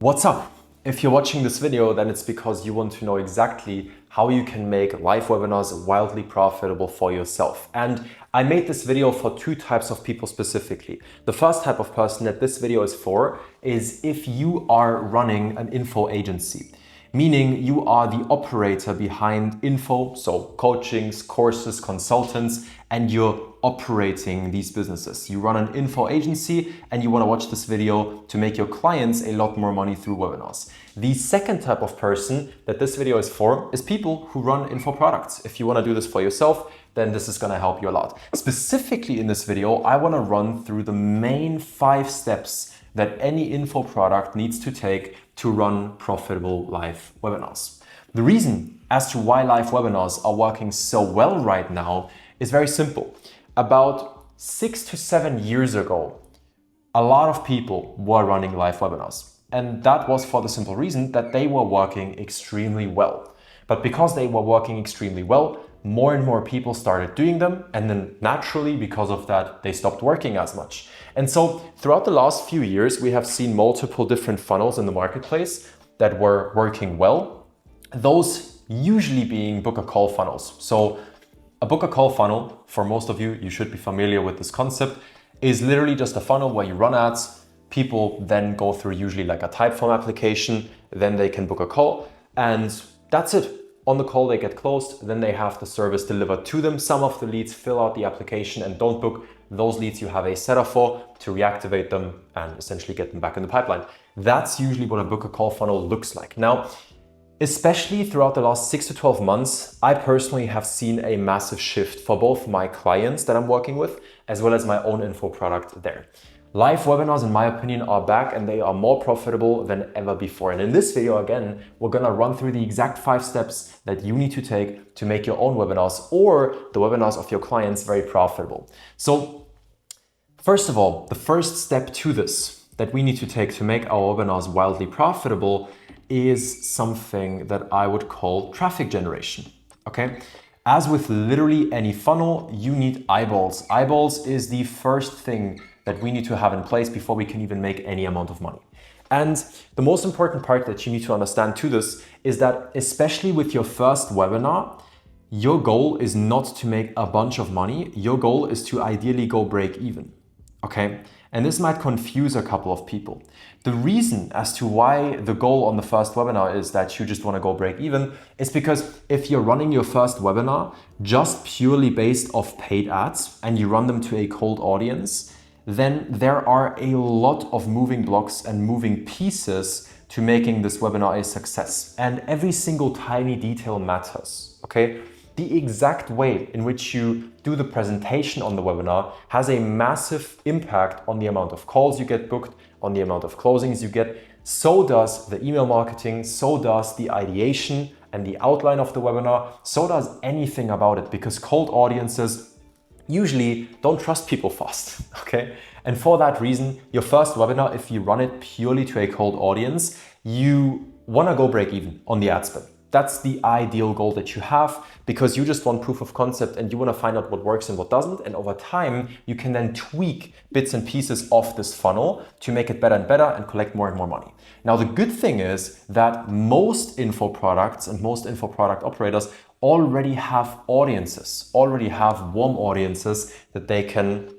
What's up? If you're watching this video, then it's because you want to know exactly how you can make live webinars wildly profitable for yourself. And I made this video for two types of people specifically. The first type of person that this video is for is if you are running an info agency, meaning you are the operator behind info, so coachings, courses, consultants, and you're operating these businesses. You run an info agency and you want to watch this video to make your clients a lot more money through webinars. The second type of person that this video is for is people who run info products. If you want to do this for yourself, then this is going to help you a lot. Specifically in this video, I want to run through the main 5 steps that any info product needs to take to run profitable live webinars. The reason as to why live webinars are working so well right now is very simple. About 6 to 7 years ago, a lot of people were running live webinars. And that was for the simple reason that they were working extremely well. But because they were working extremely well, more and more people started doing them. And then naturally, because of that, they stopped working as much. And so throughout the last few years, we have seen multiple different funnels in the marketplace that were working well. Those usually being book a call funnels. So a book a call funnel, for most of you, you should be familiar with this concept, is literally just a funnel where you run ads. People then go through usually like a Typeform application, then they can book a call, and that's it. On the call, they get closed, then they have the service delivered to them. Some of the leads fill out the application and don't book. Those leads you have a setup for to reactivate them and essentially get them back in the pipeline. That's usually what a book a call funnel looks like. Now, especially throughout the last 6 to 12 months, I personally have seen a massive shift for both my clients that I'm working with, as well as my own info product there. Live webinars, in my opinion, are back and they are more profitable than ever before. And in this video, again, we're gonna run through the exact 5 steps that you need to take to make your own webinars or the webinars of your clients very profitable. So first of all, the first step to this that we need to take to make our webinars wildly profitable is something that I would call traffic generation, okay? As with literally any funnel, you need eyeballs. Eyeballs is the first thing that we need to have in place before we can even make any amount of money. And the most important part that you need to understand to this is that especially with your first webinar, your goal is not to make a bunch of money. Your goal is to ideally go break even, okay? And this might confuse a couple of people. The reason as to why the goal on the first webinar is that you just want to go break even is because if you're running your first webinar just purely based off paid ads and you run them to a cold audience, then there are a lot of moving blocks and moving pieces to making this webinar a success. And every single tiny detail matters, okay? The exact way in which you do the presentation on the webinar has a massive impact on the amount of calls you get booked, on the amount of closings you get. So does the email marketing, so does the ideation and the outline of the webinar, so does anything about it, because cold audiences usually don't trust people fast, okay? And for that reason, your first webinar, if you run it purely to a cold audience, you wanna go break even on the ad spend. That's the ideal goal that you have because you just want proof of concept and you want to find out what works and what doesn't. And over time, you can then tweak bits and pieces of this funnel to make it better and better and collect more and more money. Now, the good thing is that most info products and most info product operators already have audiences, already have warm audiences that they can,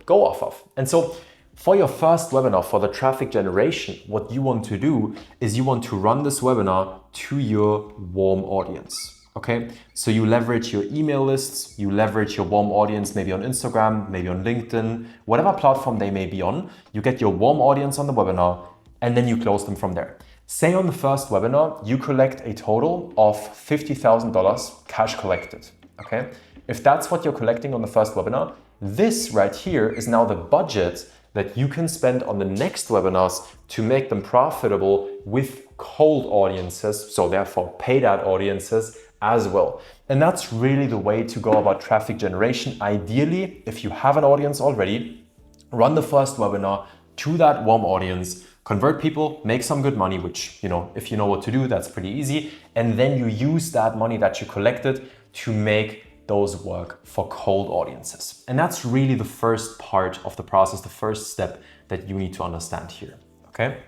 go off of. And so for your first webinar, for the traffic generation, what you want to do is you want to run this webinar to your warm audience, okay? So you leverage your email lists, you leverage your warm audience, maybe on Instagram, maybe on LinkedIn, whatever platform they may be on, you get your warm audience on the webinar and then you close them from there. Say on the first webinar, you collect a total of $50,000 cash collected, okay? If that's what you're collecting on the first webinar, this right here is now the budget that you can spend on the next webinars to make them profitable with cold audiences, so therefore paid ad audiences as well. And that's really the way to go about traffic generation. Ideally, if you have an audience already, run the first webinar to that warm audience, convert people, make some good money, which, if you know what to do, that's pretty easy. And then you use that money that you collected to make those work for cold audiences. And that's really the first part of the process, the first step that you need to understand here, okay?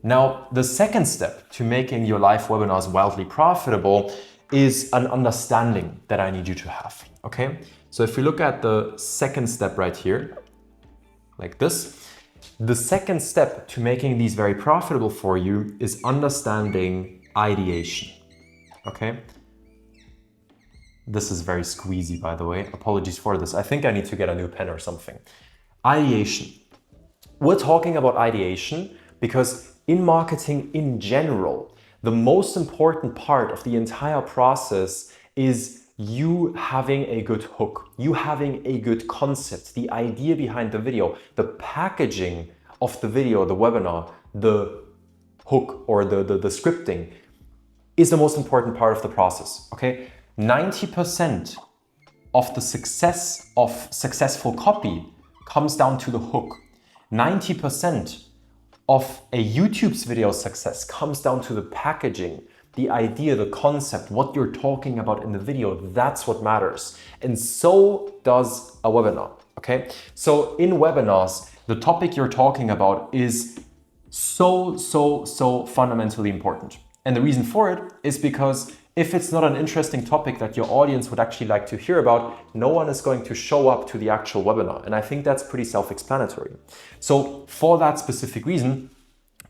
Now, the second step to making your live webinars wildly profitable is an understanding that I need you to have, okay? So if you look at the second step right here, like this, the second step to making these very profitable for you is understanding ideation, okay? This is very squeezy, by the way. Apologies for this. I think I need to get a new pen or something. Ideation. We're talking about ideation because in marketing in general, the most important part of the entire process is you having a good hook, you having a good concept, the idea behind the video, the packaging of the video, the webinar, the hook or the scripting is the most important part of the process, okay? 90% of the success of successful copy comes down to the hook. 90% of a YouTube's video success comes down to the packaging, the idea, the concept, what you're talking about in the video. That's what matters. And so does a webinar, okay? So in webinars, the topic you're talking about is so fundamentally important. And the reason for it is because if it's not an interesting topic that your audience would actually like to hear about, no one is going to show up to the actual webinar. And I think that's pretty self-explanatory. So for that specific reason,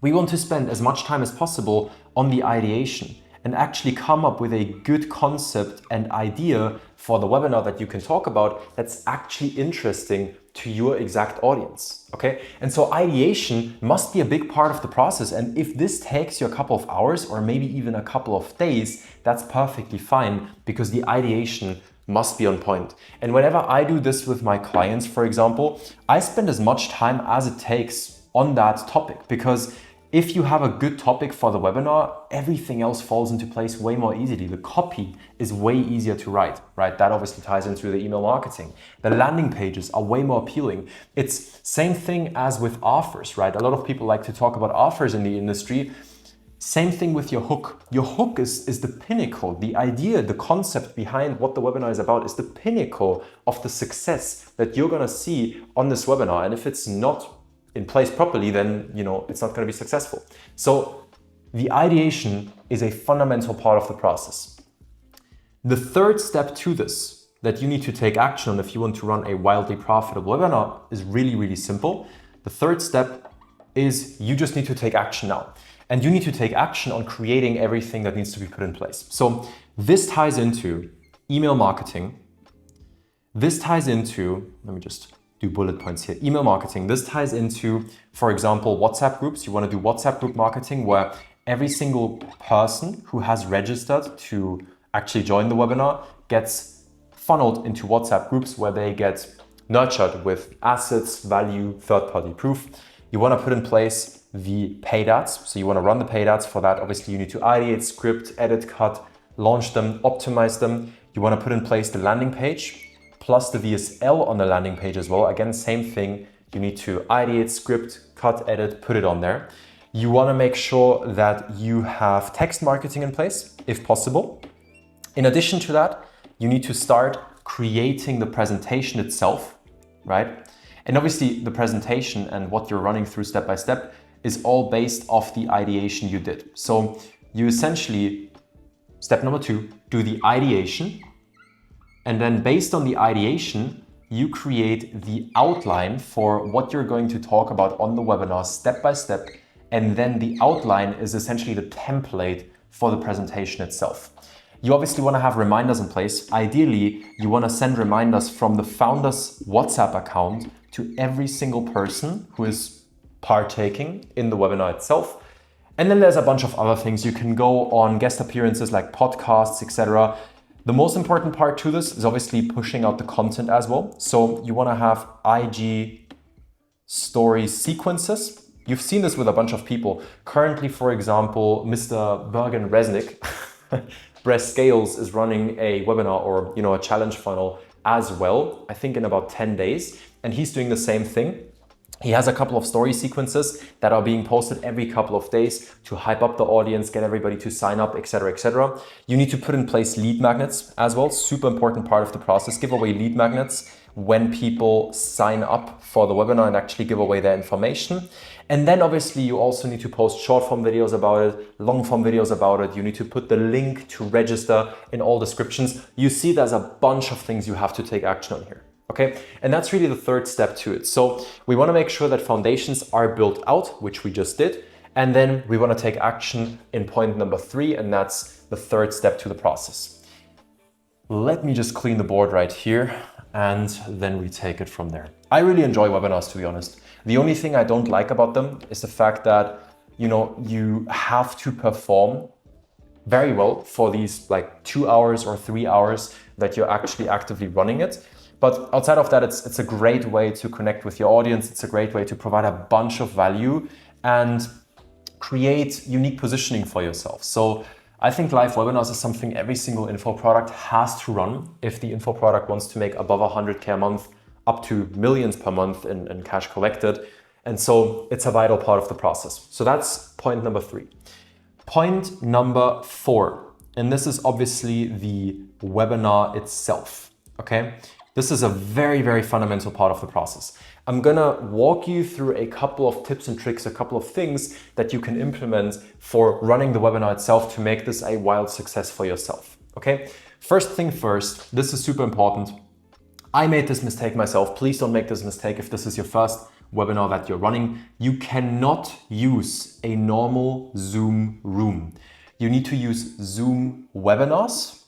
we want to spend as much time as possible on the ideation and actually come up with a good concept and idea for the webinar that you can talk about that's actually interesting to your exact audience, okay? And so ideation must be a big part of the process. And if this takes you a couple of hours or maybe even a couple of days, that's perfectly fine because the ideation must be on point. And whenever I do this with my clients, for example, I spend as much time as it takes on that topic because if you have a good topic for the webinar, everything else falls into place way more easily. The copy is way easier to write, right? That obviously ties into the email marketing. The landing pages are way more appealing. It's same thing as with offers, right? A lot of people like to talk about offers in the industry. Same thing with your hook. Your hook is the pinnacle. The idea, the concept behind what the webinar is about is the pinnacle of the success that you're gonna see on this webinar. And if it's not in place properly, then it's not going to be successful. So the ideation is a fundamental part of the process. The third step to this that you need to take action on if you want to run a wildly profitable webinar is really, really simple. The third step is you just need to take action now. And you need to take action on creating everything that needs to be put in place. So this ties into email marketing. This ties into, let me just do bullet points here. Email marketing. This ties into, for example, WhatsApp groups. You want to do WhatsApp group marketing where every single person who has registered to actually join the webinar gets funneled into WhatsApp groups where they get nurtured with assets, value, third-party proof. You want to put in place the paid ads. So you want to run the paid ads. For that, obviously, you need to ideate, script, edit, cut, launch them, optimize them. You want to put in place the landing page plus the VSL on the landing page as well. Again, same thing. You need to ideate, script, cut, edit, put it on there. You want to make sure that you have text marketing in place, if possible. In addition to that, you need to start creating the presentation itself, right? And obviously the presentation and what you're running through step by step is all based off the ideation you did. So you essentially, step number 2, do the ideation. And then based on the ideation, you create the outline for what you're going to talk about on the webinar step by step. And then the outline is essentially the template for the presentation itself. You obviously want to have reminders in place. Ideally, you want to send reminders from the founder's WhatsApp account to every single person who is partaking in the webinar itself. And then there's a bunch of other things. You can go on guest appearances like podcasts, etc. The most important part to this is obviously pushing out the content as well. So you want to have IG story sequences. You've seen this with a bunch of people. Currently, for example, Mr. Bergen Resnick, Breast Scales, is running a webinar or a challenge funnel as well, I think in about 10 days. And he's doing the same thing. He has a couple of story sequences that are being posted every couple of days to hype up the audience, get everybody to sign up, etc., etc. You need to put in place lead magnets as well. Super important part of the process. Give away lead magnets when people sign up for the webinar and actually give away their information. And then obviously you also need to post short form videos about it, long form videos about it. You need to put the link to register in all descriptions. You see there's a bunch of things you have to take action on here. Okay, and that's really the third step to it. So we want to make sure that foundations are built out, which we just did. And then we want to take action in point number 3, and that's the third step to the process. Let me just clean the board right here, and then we take it from there. I really enjoy webinars, to be honest. The only thing I don't like about them is the fact that, you have to perform very well for these like 2 hours or 3 hours that you're actually actively running it. But outside of that, it's a great way to connect with your audience. It's a great way to provide a bunch of value and create unique positioning for yourself. So I think live webinars is something every single info product has to run if the info product wants to make above 100K a month, up to millions per month in cash collected. And so it's a vital part of the process. So that's point number 3. Point number 4, and this is obviously the webinar itself, okay? This is a very, very fundamental part of the process. I'm gonna walk you through a couple of tips and tricks, a couple of things that you can implement for running the webinar itself to make this a wild success for yourself, okay? First thing first, this is super important. I made this mistake myself. Please don't make this mistake if this is your first webinar that you're running. You cannot use a normal Zoom room. You need to use Zoom webinars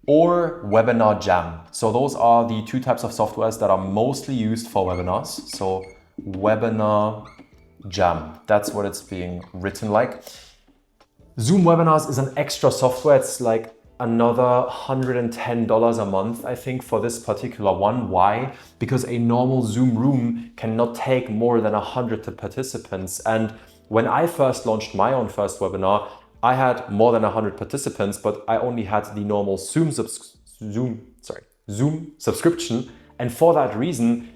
or Webinar Jam. So those are the 2 types of softwares that are mostly used for webinars. So Webinar Jam, that's what it's being written like. Zoom Webinars is an extra software. It's like another $110 a month, I think, for this particular one. Why? Because a normal Zoom room cannot take more than 100 participants. And when I first launched my own first webinar, I had more than 100 participants, but I only had the normal Zoom subscription. And for that reason,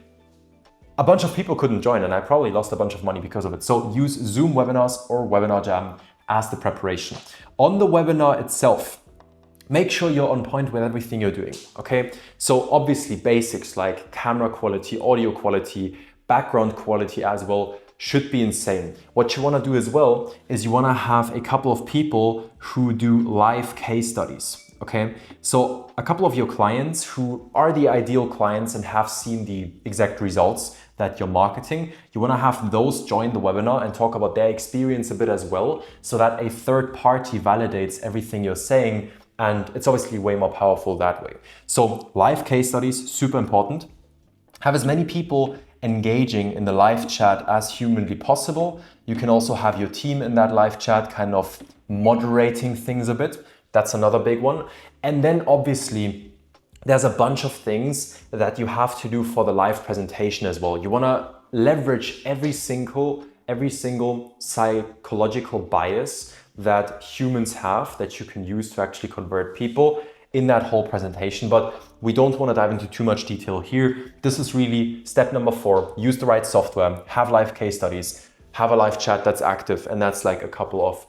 a bunch of people couldn't join, and I probably lost a bunch of money because of it. So use Zoom Webinars or Webinar Jam as the preparation. On the webinar itself, make sure you're on point with everything you're doing, okay? So obviously basics like camera quality, audio quality, background quality as well should be insane. What you wanna do as well is you wanna have a couple of people who do live case studies, okay? So a couple of your clients who are the ideal clients and have seen the exact results that you're marketing, you wanna have those join the webinar and talk about their experience a bit as well, so that a third party validates everything you're saying. And it's obviously way more powerful that way. So live case studies, super important. Have as many people engaging in the live chat as humanly possible. You can also have your team in that live chat kind of moderating things a bit. That's another big one. And then obviously there's a bunch of things that you have to do for the live presentation as well. You want to leverage every single psychological bias that humans have that you can use to actually convert people in that whole presentation. But we don't want to dive into too much detail here. This is really step number 4. Use the right software, have live case studies, have a live chat that's active. And that's like a couple of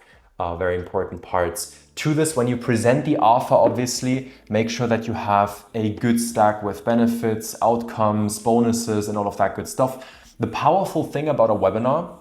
very important parts to this. When you present the offer, obviously, make sure that you have a good stack with benefits, outcomes, bonuses, and all of that good stuff. The powerful thing about a webinar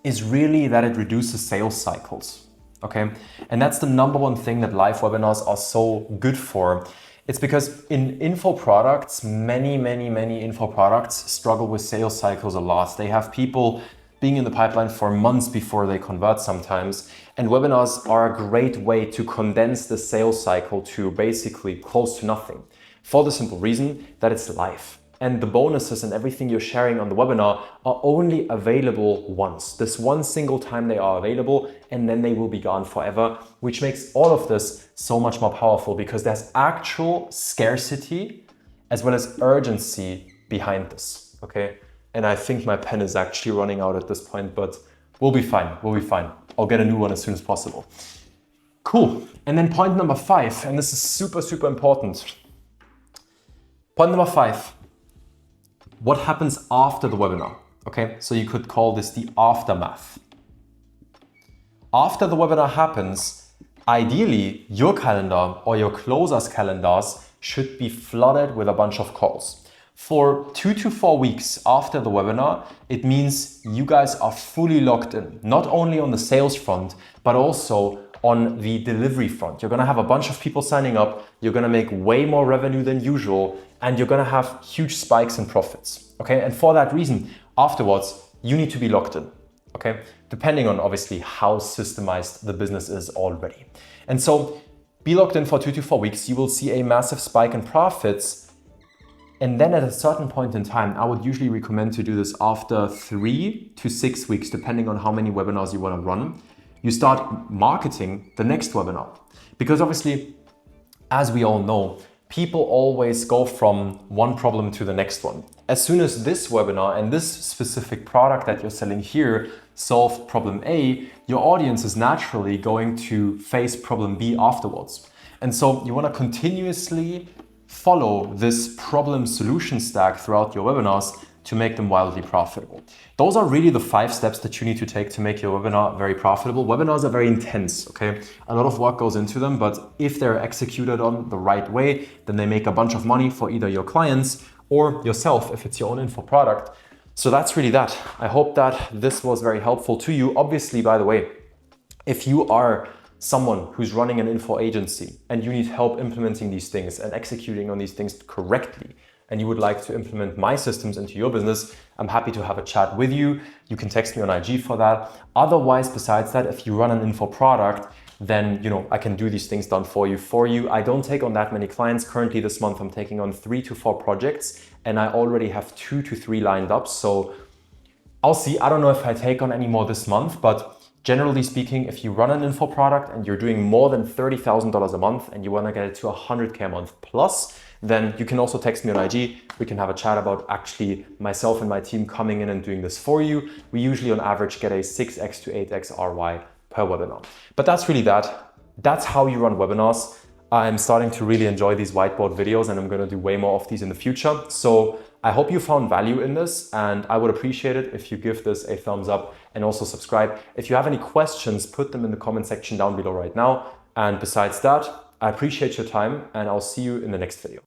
is really that it reduces sales cycles. Okay, and that's the number one thing that live webinars are so good for. It's because in info products, many info products struggle with sales cycles a lot. They have people being in the pipeline for months before they convert sometimes. And webinars are a great way to condense the sales cycle to basically close to nothing, for the simple reason that it's live. And the bonuses and everything you're sharing on the webinar are only available once. This one single time they are available, and then they will be gone forever, which makes all of this so much more powerful because there's actual scarcity as well as urgency behind this, okay? And I think my pen is actually running out at this point, but we'll be fine, I'll get a new one as soon as possible. Cool, and then point number 5, and this is super important. Point number 5. What happens after the webinar? Okay, so you could call this the aftermath. After the webinar happens, ideally your calendar or your closers' calendars should be flooded with a bunch of calls. For 2 to 4 weeks after the webinar, it means you guys are fully locked in, not only on the sales front, but also on the delivery front. You're gonna have a bunch of people signing up, you're gonna make way more revenue than usual, and you're gonna have huge spikes in profits, okay? And for that reason, afterwards, you need to be locked in, okay? Depending on obviously how systemized the business is already. And so be locked in for 2 to 4 weeks, you will see a massive spike in profits. And then at a certain point in time, I would usually recommend to do this after 3 to 6 weeks, depending on how many webinars you want to run. You start marketing the next webinar. Because obviously, as we all know, people always go from one problem to the next one. As soon as this webinar and this specific product that you're selling here solve problem A, your audience is naturally going to face problem B afterwards. And so you want to continuously follow this problem solution stack throughout your webinars to make them wildly profitable. Those are really the 5 steps that you need to take to make your webinar very profitable. Webinars are very intense, okay? A lot of work goes into them, but if they're executed on the right way, then they make a bunch of money for either your clients or yourself if it's your own info product. So that's really that. I hope that this was very helpful to you. Obviously, by the way, if you are someone who's running an info agency and you need help implementing these things and executing on these things correctly, and you would like to implement my systems into your business, I'm happy to have a chat with you. You can text me on IG for that. Otherwise, besides that, if you run an info product, then I can do these things done for you. I don't take on that many clients. Currently this month, I'm taking on 3 to 4 projects and I already have 2 to 3 lined up. So I'll see. I don't know if I take on any more this month, but generally speaking, if you run an info product and you're doing more than $30,000 a month and you want to get it to 100K a month plus, then you can also text me on IG. We can have a chat about actually myself and my team coming in and doing this for you. We usually on average get a 6x to 8x ROI per webinar. But that's really that. That's how you run webinars. I'm starting to really enjoy these whiteboard videos and I'm going to do way more of these in the future. So I hope you found value in this and I would appreciate it if you give this a thumbs up and also subscribe. If you have any questions, put them in the comment section down below right now. And besides that, I appreciate your time and I'll see you in the next video.